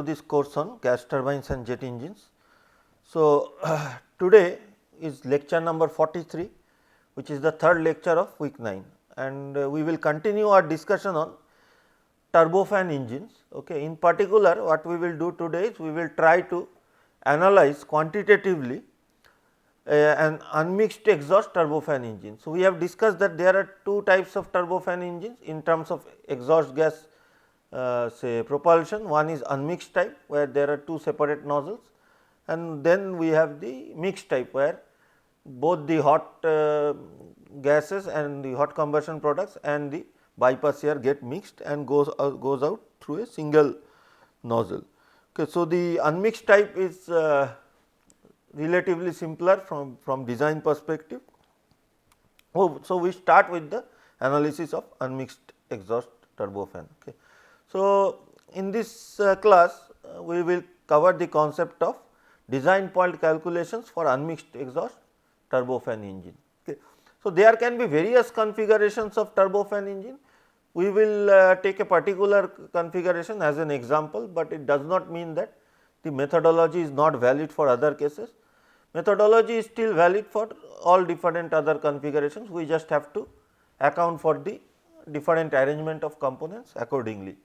this course on gas turbines and jet engines. So, today is lecture number 43, which is the third lecture of week 9, and we will continue our discussion on turbofan engines. Okay. In particular, what we will do today is we will try to analyze quantitatively an unmixed exhaust turbofan engine. So, we have discussed that there are two types of turbofan engines in terms of exhaust gas say propulsion. One is unmixed type, where there are two separate nozzles, and then we have the mixed type, where both the hot gases and the hot combustion products and the bypass air get mixed and goes out through a single nozzle. Okay. So, the unmixed type is relatively simpler from design perspective. So, we start with the analysis of unmixed exhaust turbofan. Okay. So, in this class we will cover the concept of design point calculations for unmixed exhaust turbofan engine. Okay. So, there can be various configurations of turbofan engine. We will take a particular configuration as an example, but it does not mean that the methodology is not valid for other cases. Methodology is still valid for all different other configurations. We just have to account for the different arrangement of components accordingly.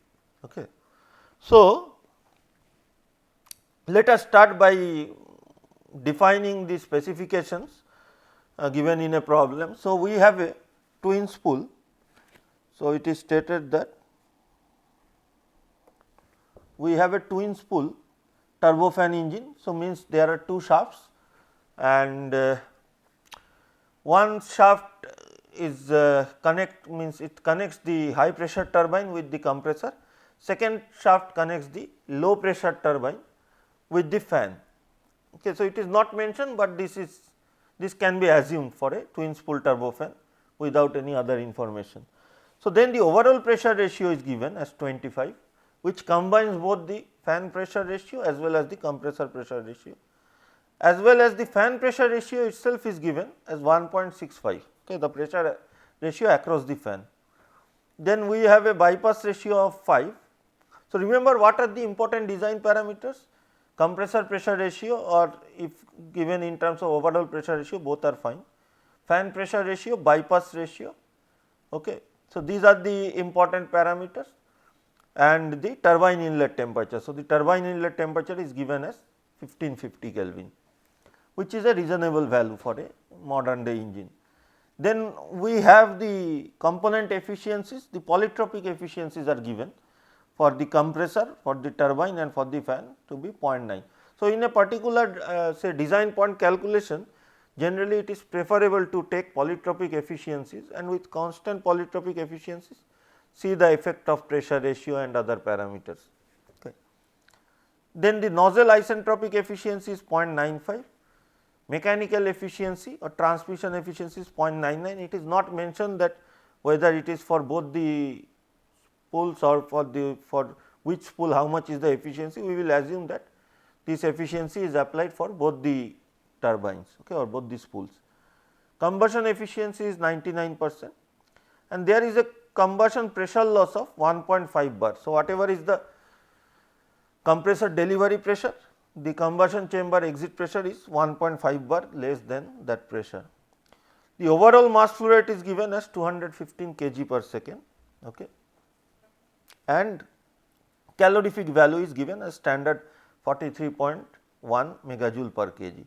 Okay. So, let us start by defining the specifications given in a problem. So, we have a twin spool. So, it is stated that we have a twin spool turbofan engine. So, means there are two shafts, and one shaft is means it connects the high pressure turbine with the compressor, second shaft connects the low pressure turbine with the fan. Okay. So, it is not mentioned, but this can be assumed for a twin spool turbofan without any other information. So, then the overall pressure ratio is given as 25, which combines both the fan pressure ratio as well as the compressor pressure ratio, as well as the fan pressure ratio itself is given as 1.65, okay, the pressure ratio across the fan. Then we have a bypass ratio of 5. So, remember what are the important design parameters? Compressor pressure ratio, or if given in terms of overall pressure ratio, both are fine. Fan pressure ratio, bypass ratio. Okay. So, these are the important parameters, and the turbine inlet temperature. So, the turbine inlet temperature is given as 1550 Kelvin, which is a reasonable value for a modern day engine. Then we have the component efficiencies. The polytropic efficiencies are given for the compressor, for the turbine, and for the fan to be 0.9. So, in a particular say design point calculation, generally it is preferable to take polytropic efficiencies, and with constant polytropic efficiencies see the effect of pressure ratio and other parameters. Okay. Then the nozzle isentropic efficiency is 0.95, mechanical efficiency or transmission efficiency is 0.99. It is not mentioned that whether it is for both the spools or for which spool how much is the efficiency. We will assume that this efficiency is applied for both the turbines, okay, or both the spools. Combustion efficiency is 99%, and there is a combustion pressure loss of 1.5 bar. So, whatever is the compressor delivery pressure, the combustion chamber exit pressure is 1.5 bar less than that pressure. The overall mass flow rate is given as 215 kg per second, okay, and calorific value is given as standard 43.1 megajoule per kg.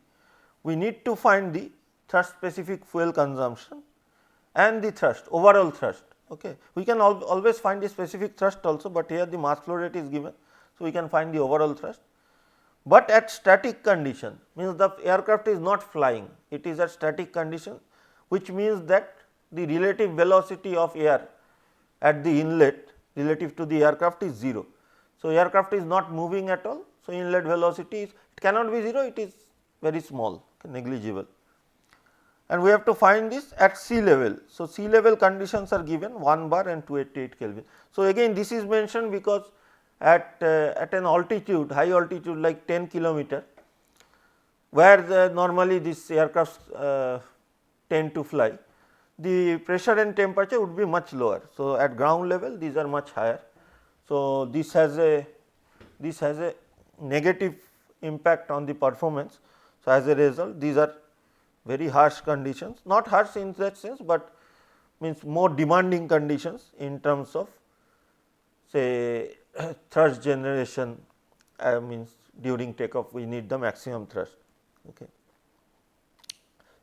We need to find the thrust specific fuel consumption and the thrust, overall thrust. Okay. We can always find the specific thrust also, but here the mass flow rate is given. So, we can find the overall thrust, but at static condition, means the aircraft is not flying, it is at static condition, which means that the relative velocity of air at the inlet relative to the aircraft is 0. So, aircraft is not moving at all. So, inlet velocity it cannot be 0, it is very small, okay, negligible, and we have to find this at sea level. So, sea level conditions are given 1 bar and 288 Kelvin. So, again this is mentioned because at an altitude, high altitude like 10 kilometer, where normally these aircrafts tend to fly, the pressure and temperature would be much lower. So, at ground level these are much higher. So, this has a negative impact on the performance. So, as a result these are very harsh conditions, not harsh in that sense, but means more demanding conditions in terms of say thrust generation, means during takeoff we need the maximum thrust. Okay.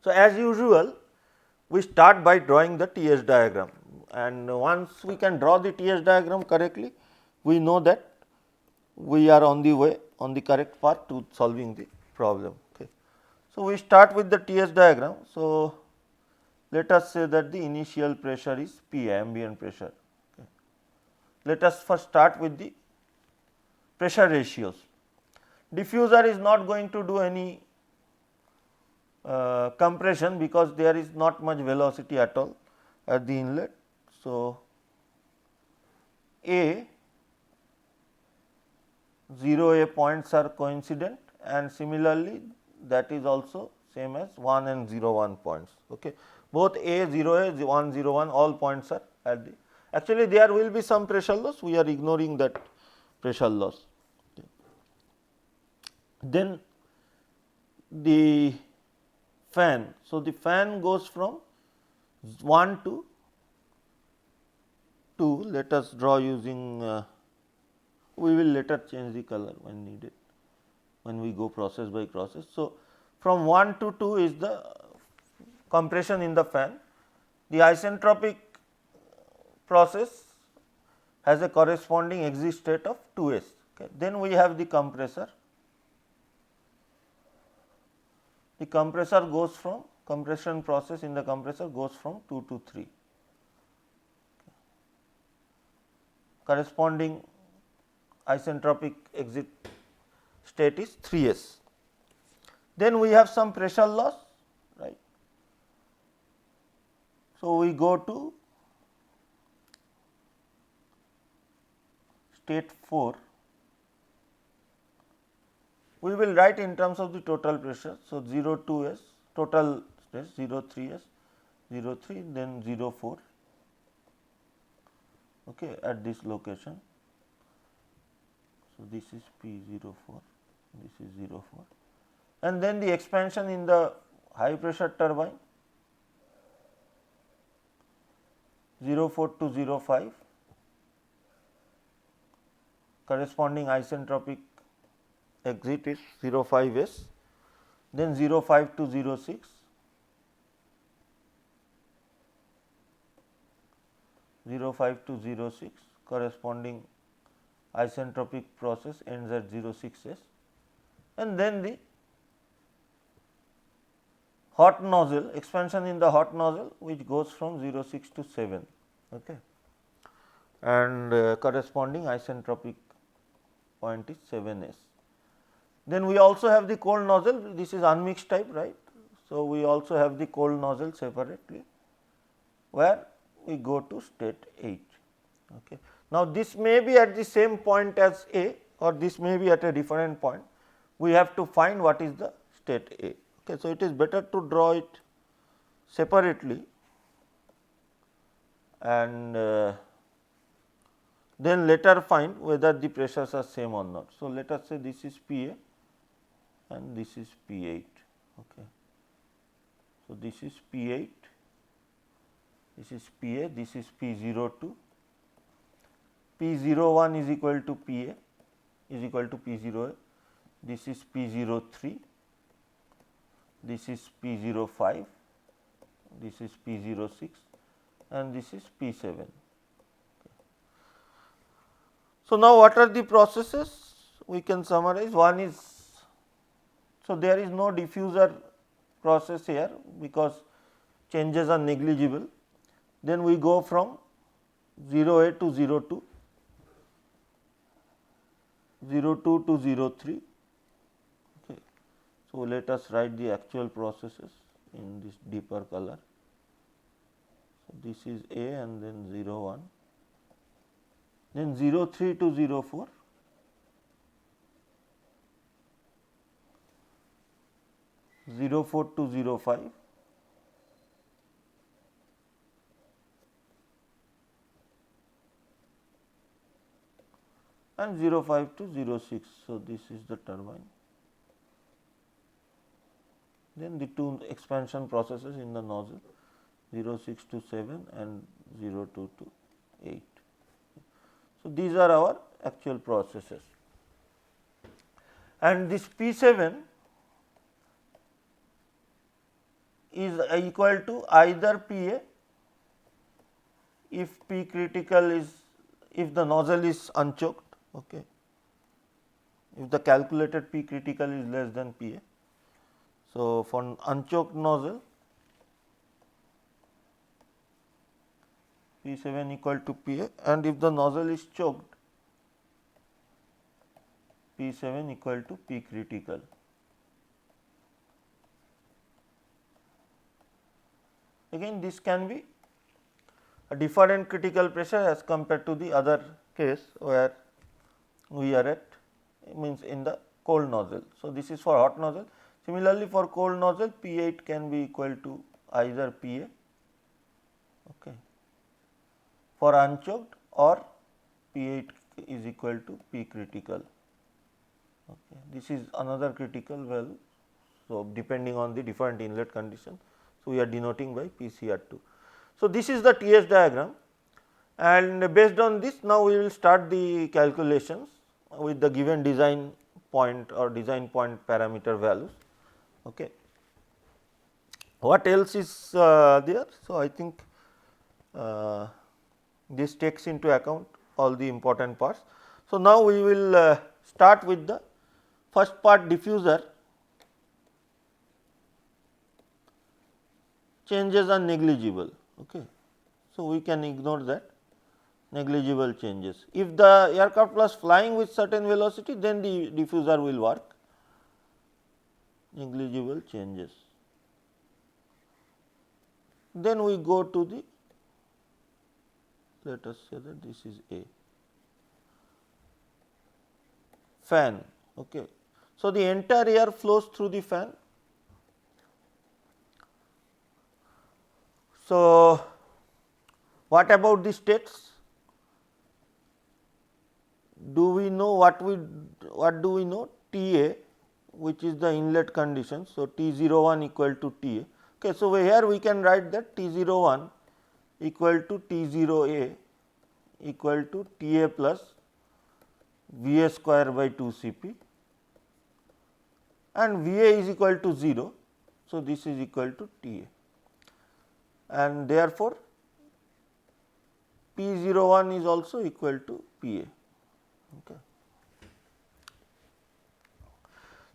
So, as usual we start by drawing the TS diagram, and once we can draw the TS diagram correctly, we know that we are on the way, on the correct path to solving the problem. Okay. So, we start with the TS diagram. So, let us say that the initial pressure is P, ambient pressure. Okay. Let us first start with the pressure ratios. Diffuser is not going to do any compression, because there is not much velocity at all at the inlet. So, A 0 A points are coincident, and similarly that is also same as 1 and 0 1 points. Okay. Both A 0 A 1 0 1 all points are at the, actually there will be some pressure loss, we are ignoring that pressure loss. Okay. Then the fan. So, the fan goes from 1 to 2, let us draw using, we will later change the color when needed, when we go process by process. So, from 1 to 2 is the compression in the fan. The isentropic process has a corresponding exit state of 2s. Okay. Then we have the compressor. The compressor goes from, compression process in the compressor goes from 2 to 3. Corresponding isentropic exit state is 3s. Then we have some pressure loss, right. So, we go to state 4. We will write in terms of the total pressure. So, 0 2s total stress 0 3s 0 3, then 0 4, okay, at this location. So, this is P 0 4, this is 0 4, and then the expansion in the high pressure turbine 0 4 to 0 5, corresponding isentropic exit is 0 5 s, then 0 5 to 0 6, 0 5 to 0 6, corresponding isentropic process ends at 0 6 s, and then the hot nozzle, expansion in the hot nozzle, which goes from 0 6 to 7, okay, and corresponding isentropic point is 7 s. Then we also have the cold nozzle, this is unmixed type, right. So, we also have the cold nozzle separately, where we go to state 8. Okay. Now, this may be at the same point as A, or this may be at a different point. We have to find what is the state A. Okay. So, it is better to draw it separately, and then later find whether the pressures are same or not. So, let us say this is P A and this is P 8. Okay. So, this is P 8, this is P A, this is P 02, P 01 is equal to P A is equal to P 0 A, this is P 03, this is P 05, this is P 06, and this is P 7. Okay. So, now what are the processes? We can summarize. One is, so there is no diffuser process here, because changes are negligible. Then we go from 0 A to 0 2, 0 2 to 0 3. Okay. So, let us write the actual processes in this deeper color. So, this is A and then 0 1, then 0 3 to 0 4, 0 4 to 0 5, and 0.5 to 0.6. So, this is the turbine. Then the two expansion processes in the nozzle 0.6 to 7 and 0.2 to 8. So, these are our actual processes, and this P7 is equal to either PA if P critical is, if the nozzle is unchoked, okay. If the calculated P critical is less than PA. So, for unchoked nozzle P7 equal to PA, and if the nozzle is choked P7 equal to P critical. Again, this can be a different critical pressure as compared to the other case where we are at, means in the cold nozzle. So, this is for hot nozzle. Similarly, for cold nozzle P8 can be equal to either PA, okay, for unchoked, or P8 is equal to P critical. Okay. This is another critical value. So, depending on the different inlet condition. So, we are denoting by PCR2. So, this is the TS diagram, and based on this now we will start the calculations with the given design point or design point parameter values. Okay. What else is there? So, I think this takes into account all the important parts. So, now we will start with the first part, diffuser. Changes are negligible. Okay. So, we can ignore that, negligible changes. If the aircraft was flying with certain velocity, then the diffuser will work, negligible changes. Then we go to the, let us say that this is A, fan. Okay. So, the entire air flows through the fan. So, what about the states? Do we know what do we know? TA, which is the inlet condition. So, T01 equal to TA. Okay, so, here we can write that T01 equal to T0A equal to TA plus VA square by 2 Cp, and VA is equal to 0. So, this is equal to TA, and therefore, P01 is also equal to PA. Okay.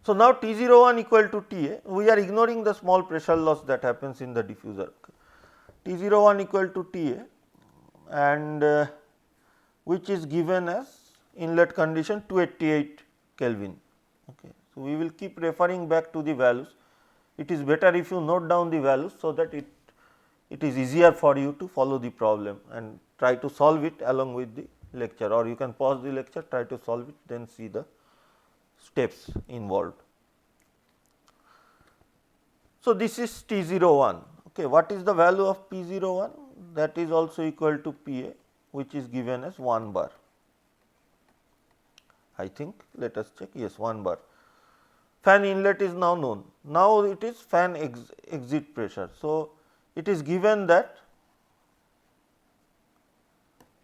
So, now T01 equal to TA, we are ignoring the small pressure loss that happens in the diffuser. Okay. T01 equal to TA, and which is given as inlet condition 288 Kelvin. Okay. So, we will keep referring back to the values. It is better if you note down the values, so that it is easier for you to follow the problem and try to solve it along with the lecture, or you can pause the lecture, try to solve it, then see the steps involved. So, this is T01. Okay. What is the value of P01? That is also equal to PA, which is given as 1 bar. I think, let us check, yes, 1 bar. Fan inlet is now known. Now, it is fan exit pressure. So, it is given that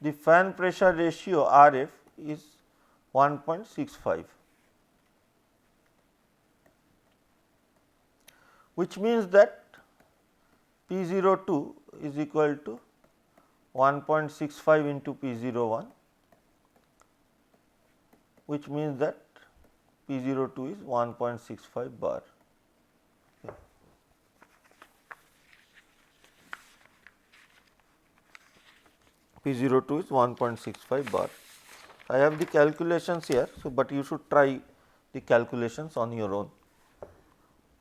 the fan pressure ratio RF is 1.65, which means that P02 is equal to 1.65 into P01, which means that P02 is 1.65 bar. Okay. P02 is 1.65 bar. I have the calculations here. So, but you should try the calculations on your own.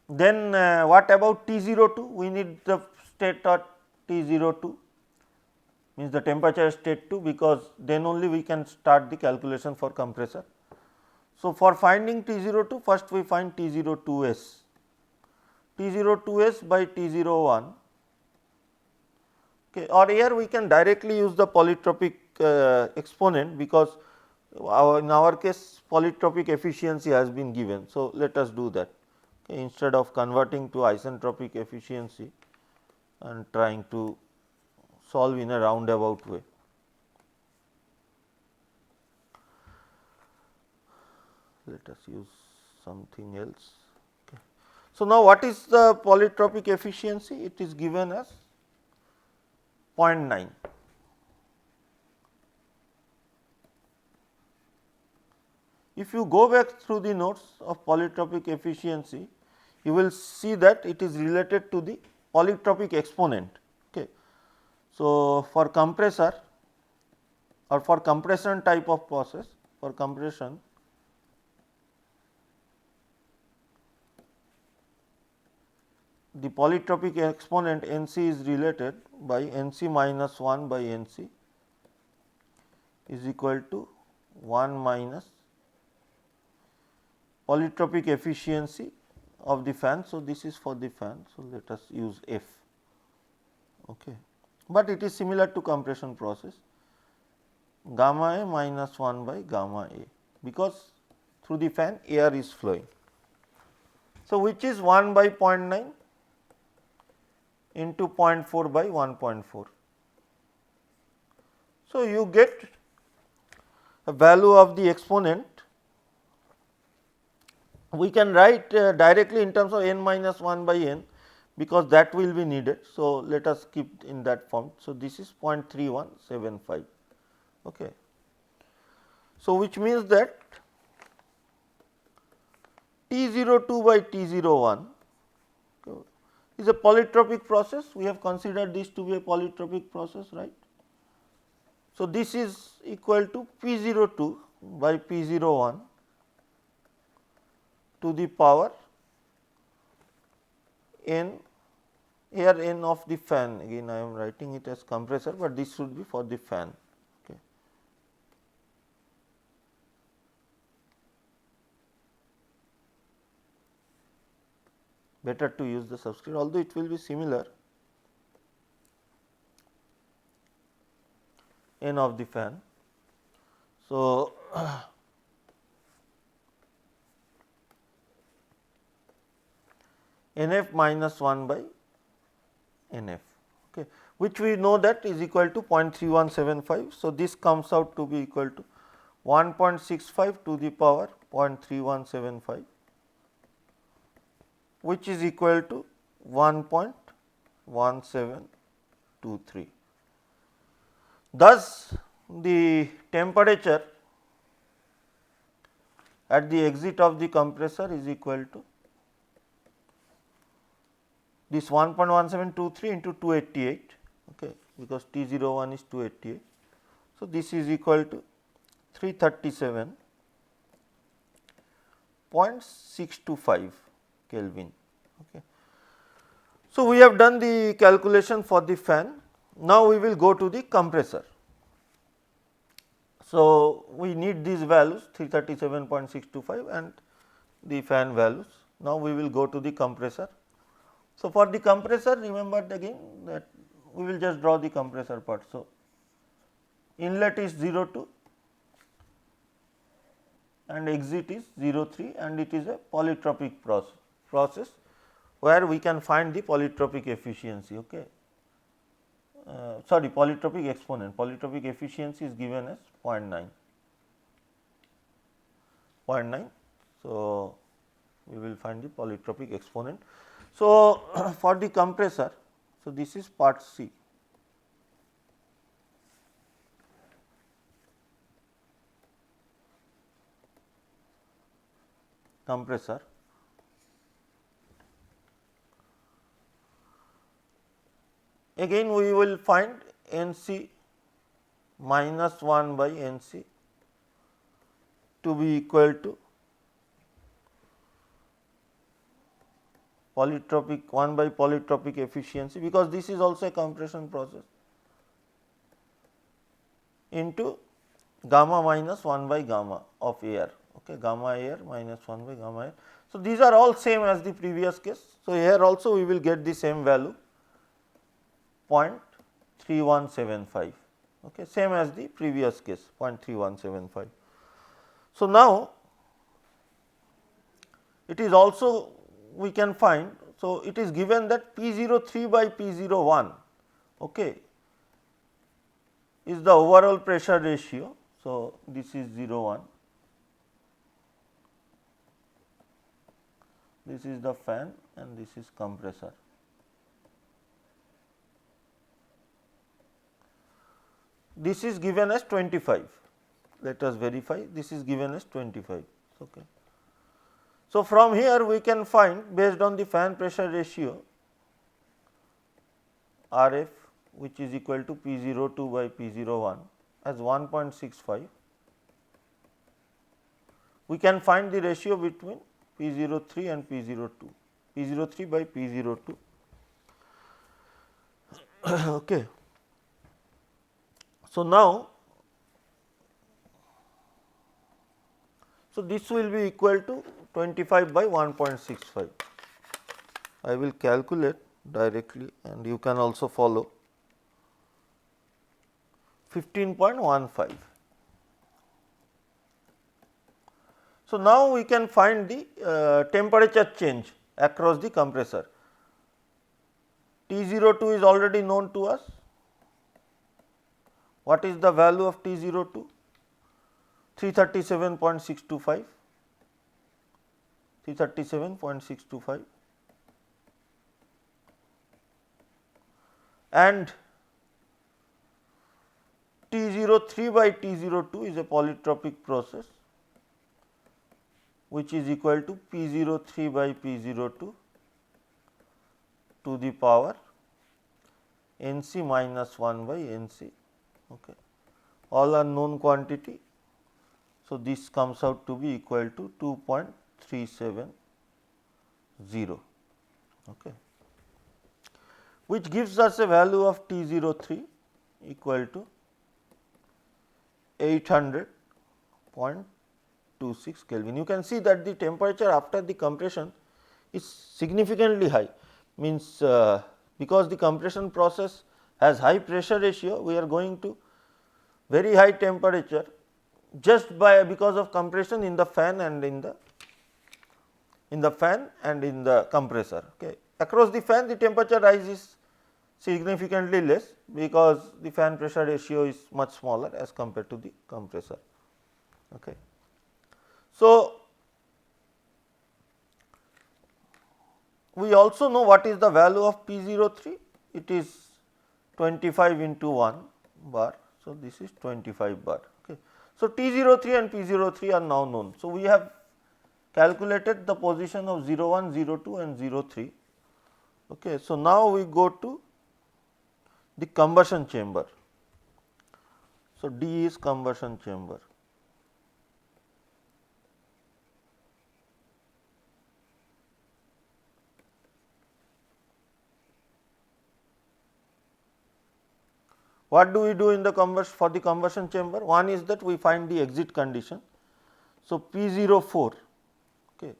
Then what about T02? We need the state at T02, means the temperature state 2, because then only we can start the calculation for compressor. So, for finding T02, first we find T02s. T02s by T01, okay, or here we can directly use the polytropic exponent, because in our case polytropic efficiency has been given. So, let us do that. Okay, instead of converting to isentropic efficiency and trying to solve in a roundabout way. Let us use something else. Okay. So, now what is the polytropic efficiency? It is given as 0.9. If you go back through the notes of polytropic efficiency, you will see that it is related to the polytropic exponent. Okay. So, for compressor or for compression type of process, for compression, the polytropic exponent N c is related by N c minus 1 by N c is equal to 1 minus polytropic efficiency of the fan. So, this is for the fan. So, let us use F, okay. But it is similar to compression process, gamma A minus 1 by gamma A, because through the fan air is flowing. So, which is 1 by 0.9 into 0.4 by 1.4. So, you get a value of the exponent. We can write directly in terms of n minus 1 by n, because that will be needed. So, let us keep in that form. So, this is 0.3175. Okay. So, which means that T02 by T01 is a polytropic process. We have considered this to be a polytropic process, right. So, this is equal to P02 by P01 to the power n, here n of the fan, again I am writing it as compressor, but this should be for the fan. Okay. Better to use the subscript, although it will be similar, n of the fan. So, Nf minus 1 by Nf, okay, which we know that is equal to 0.3175. So, this comes out to be equal to 1.65 to the power 0.3175, which is equal to 1.1723. Thus, the temperature at the exit of the compressor is equal to this 1.1723 into 288, okay, because T01 is 288. So, this is equal to 337.625 Kelvin. Okay. So, we have done the calculation for the fan. Now, we will go to the compressor. So, we need these values 337.625 and the fan values. Now, we will go to the compressor. So, for the compressor, remember again that we will just draw the compressor part. So, inlet is 02 and exit is 03, and it is a polytropic process where we can find the polytropic efficiency. Okay. Sorry, polytropic exponent. Polytropic efficiency is given as 0.9. So, we will find the polytropic exponent. So, for the compressor, so this is part C. Compressor. Again we will find N c minus 1 by N c to be equal to polytropic 1 by polytropic efficiency, because this is also a compression process, into gamma minus 1 by gamma of air, okay, gamma air minus 1 by gamma air. So, these are all same as the previous case. So, here also we will get the same value 0.3175, okay, same as the previous case 0.3175. So, now it is also we can find. So, it is given that P03 by P01 is the overall pressure ratio. So, this is 0 1, this is the fan and this is compressor. This is given as 25, let us verify, this is given as 25. Okay. So, from here we can find based on the fan pressure ratio RF, which is equal to P02 by P01 as 1.65. We can find the ratio between P03 and P02, P03 by P02. Okay. So, now, so this will be equal to 25 by 1.65. I will calculate directly and you can also follow 15.15. So, now we can find the temperature change across the compressor. T02 is already known to us. What is the value of T02? 337.625, 337.625, and T03 by T02 is a polytropic process, which is equal to P03 by P02 to the power Nc minus 1 by Nc. Okay. All are known quantity. So, this comes out to be equal to 2.370, okay, which gives us a value of T03 equal to 800.26 Kelvin. You can see that the temperature after the compression is significantly high, means because the compression process has high pressure ratio, we are going to very high temperature just by because of compression in the fan and in the compressor. Okay. Across the fan the temperature rise is significantly less because the fan pressure ratio is much smaller as compared to the compressor. Okay. So, we also know what is the value of P03, it is 25 into 1 bar. So, this is 25 bar. Okay. So, T03 and P03 are now known. So, we have calculated the position of 01, 02 and 03. Okay. So, now we go to the combustion chamber. So, D is combustion chamber. What do we do in the for the combustion chamber? One is that we find the exit condition. So, P04. Okay.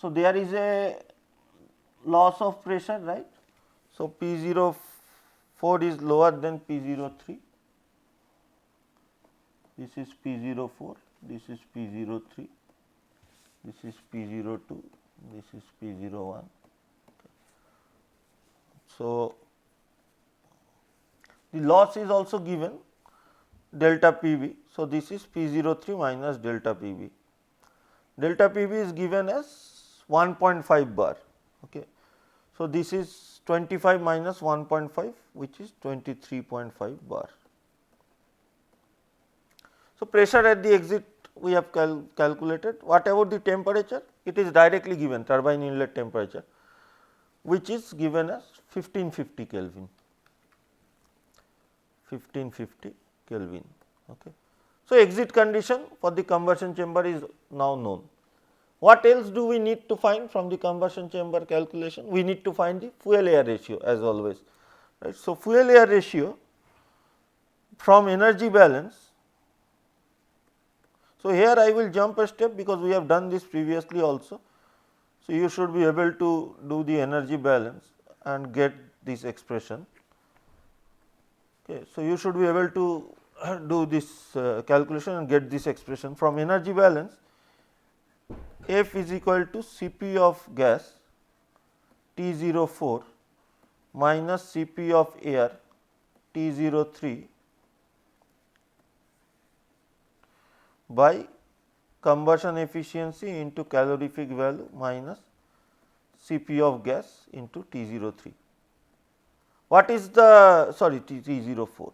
So, there is a loss of pressure, right. So, P04 is lower than P03. This is P04, this is P03, this is P02, this is P01. Okay. So, the loss is also given delta Pv. So, this is P03 minus delta Pv. Delta Pv is given as 1.5 bar. Okay. So, this is 25 minus 1.5, which is 23.5 bar. So, pressure at the exit we have calculated. What about the temperature? It is directly given, turbine inlet temperature, which is given as 1550 Kelvin. 1550 Kelvin. Okay. So, exit condition for the combustion chamber is now known. What else do we need to find from the combustion chamber calculation? We need to find the fuel air ratio as always, right. So, fuel air ratio from energy balance. So, here I will jump a step because we have done this previously also. So, you should be able to do the energy balance and get this expression. Okay. So, you should be able to do this calculation and get this expression from energy balance. F is equal to Cp of gas T04 minus Cp of air T03 by combustion efficiency into calorific value minus Cp of gas into T03. What is the T04?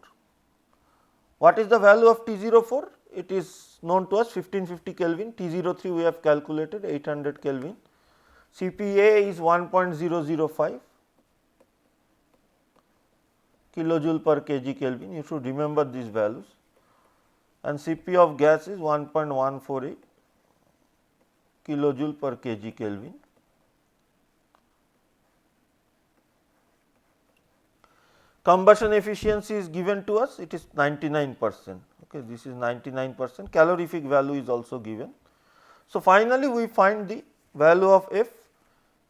What is the value of T04? It is known to us 1550 Kelvin, T03 we have calculated 800 Kelvin, Cpa is 1.005 kilojoule per kg Kelvin, you should remember these values, and Cp of gas is 1.148 kilojoule per kg Kelvin. Combustion efficiency is given to us, it is 99%, okay, this is 99%, calorific value is also given. So, finally, we find the value of F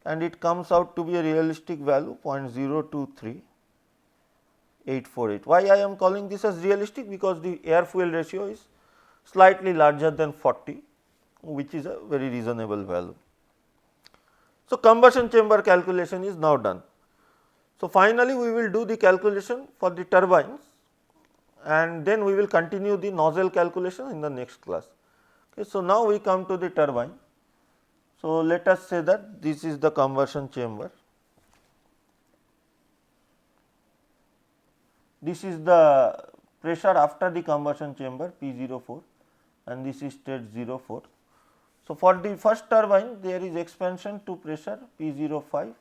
and it comes out to be a realistic value 0.023848. Why I am calling this as realistic? Because the air fuel ratio is slightly larger than 40, which is a very reasonable value. So, combustion chamber calculation is now done. So, finally, we will do the calculation for the turbines and then we will continue the nozzle calculation in the next class. Okay, so, now we come to the turbine. So, let us say that this is the combustion chamber, this is the pressure after the combustion chamber P04 and this is state 04. So, for the first turbine there is expansion to pressure P05,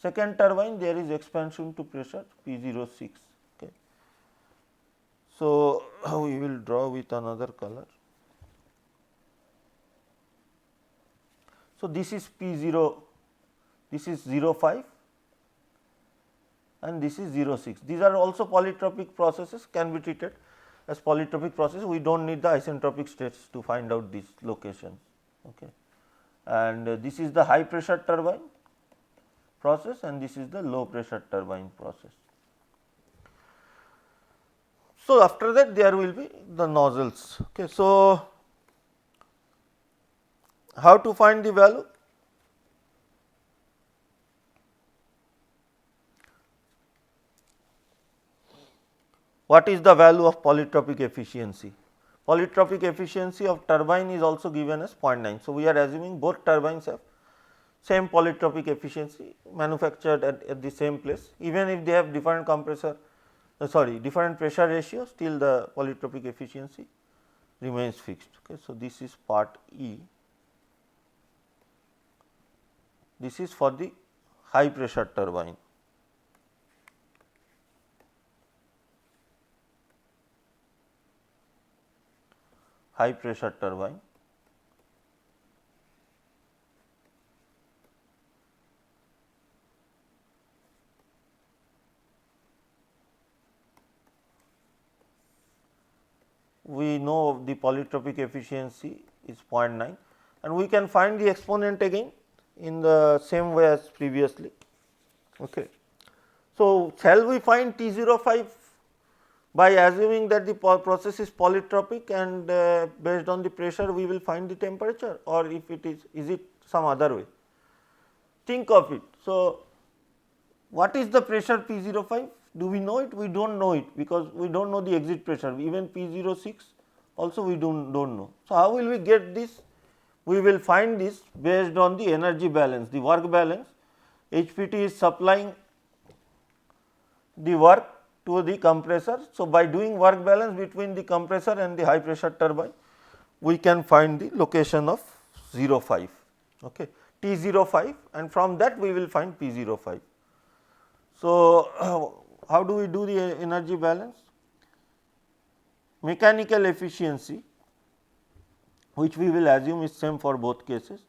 second turbine there is expansion to pressure P06. Okay. So, we will draw with another color. So, this is P0, this is 05 and this is 06. These are also polytropic processes, can be treated as polytropic processes. We do not need the isentropic states to find out these locations. Okay. And this is the high pressure turbine process and this is the low pressure turbine process. So, after that there will be the nozzles. Okay. So, how to find the value? What is the value of polytropic efficiency? Polytropic efficiency of turbine is also given as 0.9. So, we are assuming both turbines have same polytropic efficiency manufactured at the same place, even if they have different compressor different pressure ratio, still the polytropic efficiency remains fixed. Okay. So, this is part E. This is for the high pressure turbine. High pressure turbine. We know the polytropic efficiency is 0.9 and we can find the exponent again in the same way as previously. Okay. So, shall we find T05 by assuming that the process is polytropic and based on the pressure we will find the temperature, or if it is it some other way? Think of it. So, what is the pressure P05? Do we know it? We do not know it, because we do not know the exit pressure, even P06 also we do not know. So, how will we get this? We will find this based on the energy balance, the work balance. HPT is supplying the work to the compressor. So, by doing work balance between the compressor and the high pressure turbine, we can find the location of 05, okay, T05, and from that we will find P05. So, how do we do the energy balance? Mechanical efficiency, which we will assume is same for both cases,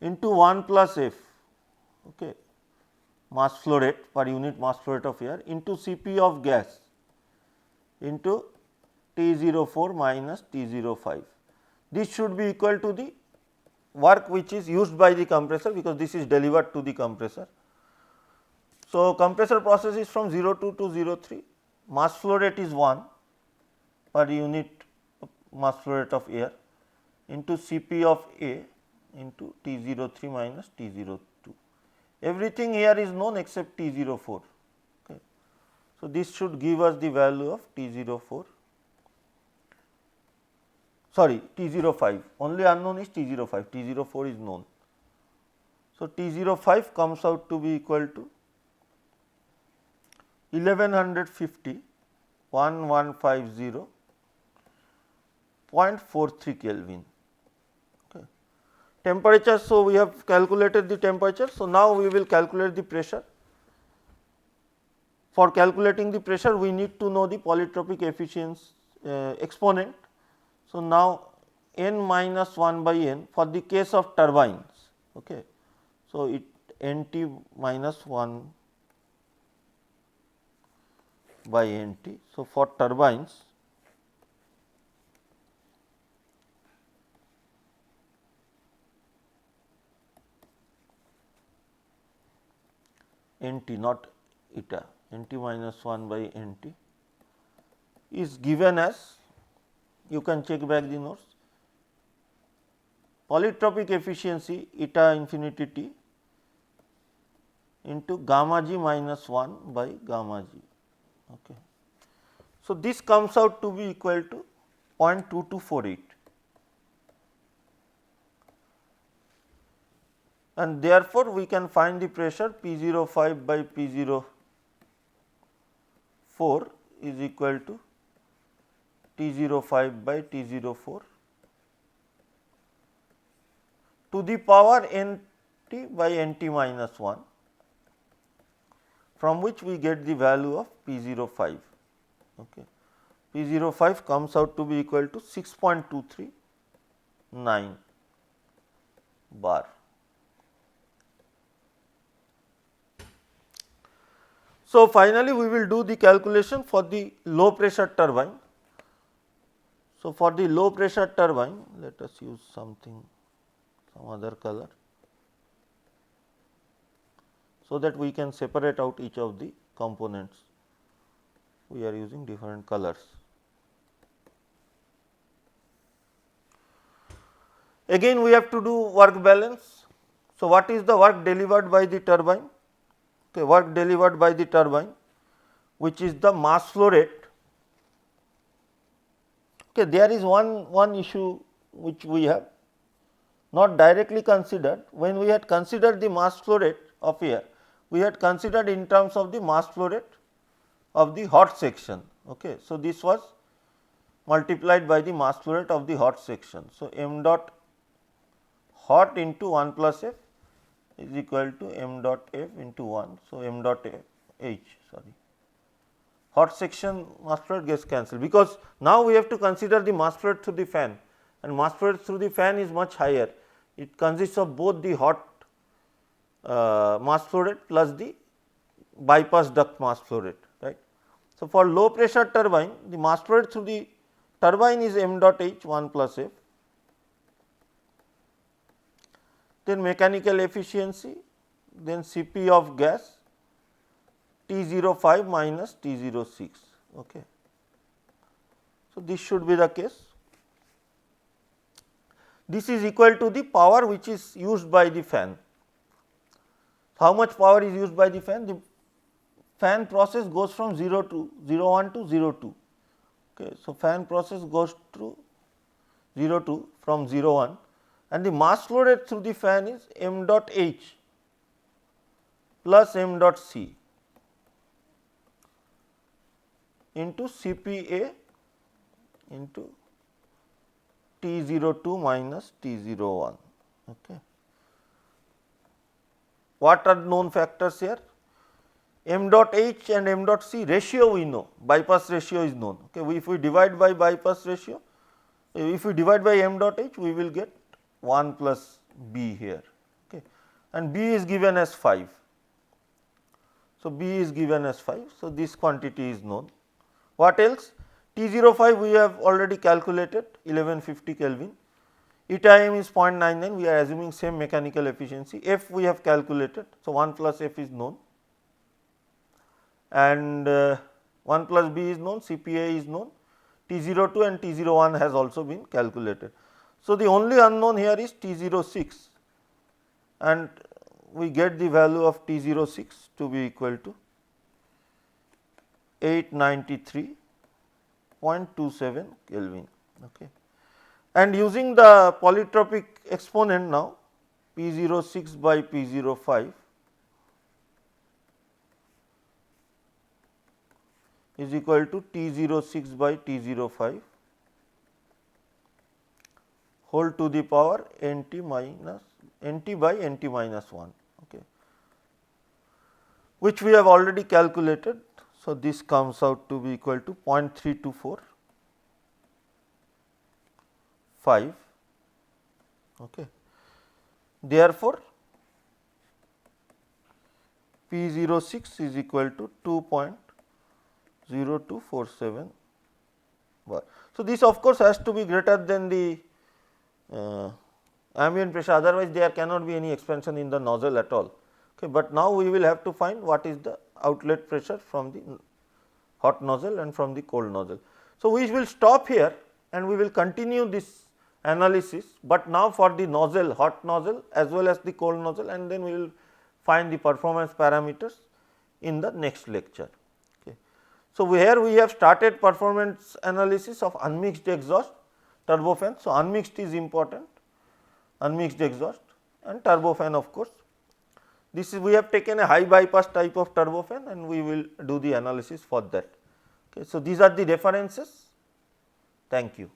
into 1 plus F, okay, mass flow rate per unit mass flow rate of air, into Cp of gas into T04 minus T05. This should be equal to the work which is used by the compressor, because this is delivered to the compressor. So, compressor process is from 02 to 03, mass flow rate is 1 per unit mass flow rate of air into Cp of A into T03 minus T02. Everything here is known except T04. Okay. So, this should give us the value of T04, sorry T05, only unknown is T05, T04 is known. So, T05 comes out to be equal to 1150.43 Kelvin. Okay. Temperature, so we have calculated the temperature. So, now we will calculate the pressure. For calculating the pressure, we need to know the polytropic efficiency exponent. So, now n minus 1 by n for the case of turbines. Okay. So, it Nt minus 1 by Nt. So, for turbines Nt, not eta, Nt minus 1 by Nt is given as, you can check back the notes, polytropic efficiency eta infinity T into gamma g minus 1 by gamma g. Okay. So, this comes out to be equal to 0.2248, and therefore, we can find the pressure P05 by P04 is equal to T05 by T04 to the power Nt by Nt minus 1, from which we get the value of P05. Okay. P05 comes out to be equal to 6.239 bar. So, finally, we will do the calculation for the low pressure turbine. So, for the low pressure turbine, let us use some other color, so that we can separate out each of the components. We are using different colors. Again, we have to do work balance. So, what is the work delivered by the turbine? Okay, work delivered by the turbine, which is the mass flow rate. Okay, there is one issue which we have not directly considered. When we had considered the mass flow rate of air, we had considered in terms of the mass flow rate of the hot section. Okay. So, this was multiplied by the mass flow rate of the hot section. So, m dot hot into 1 plus f is equal to m dot f into 1. So, m dot h, sorry, hot section mass flow rate gets cancelled, because now we have to consider the mass flow rate through the fan, and mass flow rate through the fan is much higher. It consists of both the hot mass flow rate plus the bypass duct mass flow rate, right. So, for low pressure turbine, the mass flow rate through the turbine is m dot h 1 plus f. Then mechanical efficiency, then Cp of gas T05 minus T06. Okay. So, this should be the case. This is equal to the power which is used by the fan. How much power is used by the fan? The fan process goes from 0 to 01 to 02. Okay. So, fan process goes through 02 from 01, and the mass flow rate through the fan is m dot h plus m dot c into Cpa into T02 minus T01. Okay. What are known factors here? M dot h and m dot c ratio we know, bypass ratio is known. Okay. If we divide by bypass ratio, if we divide by m dot h, we will get 1 plus b here, okay, and b is given as 5. So, b is given as 5. So, this quantity is known. What else? T05 we have already calculated 1150 Kelvin, eta m is 0.99, we are assuming same mechanical efficiency. F we have calculated. So, 1 plus f is known, and 1 plus b is known, Cpa is known, T02 and T01 has also been calculated. So, the only unknown here is T06 and we get the value of T06 to be equal to 893.27 Kelvin. Okay. And using the polytropic exponent now, P06 by P05 is equal to T06 by T05 whole to the power Nt by Nt minus 1, okay, which we have already calculated. So, this comes out to be equal to 0.3245. Okay. Therefore, P06 is equal to 2.0247 bar. So, this of course has to be greater than the ambient pressure, otherwise there cannot be any expansion in the nozzle at all. Okay. But now we will have to find what is the outlet pressure from the hot nozzle and from the cold nozzle. So, we will stop here and we will continue this analysis, but now for the nozzle, hot nozzle as well as the cold nozzle, and then we will find the performance parameters in the next lecture. Okay. So, here we have started performance analysis of unmixed exhaust turbofan. So, unmixed is important, unmixed exhaust and turbofan of course. This is we have taken a high bypass type of turbofan and we will do the analysis for that. Okay. So, these are the references. Thank you.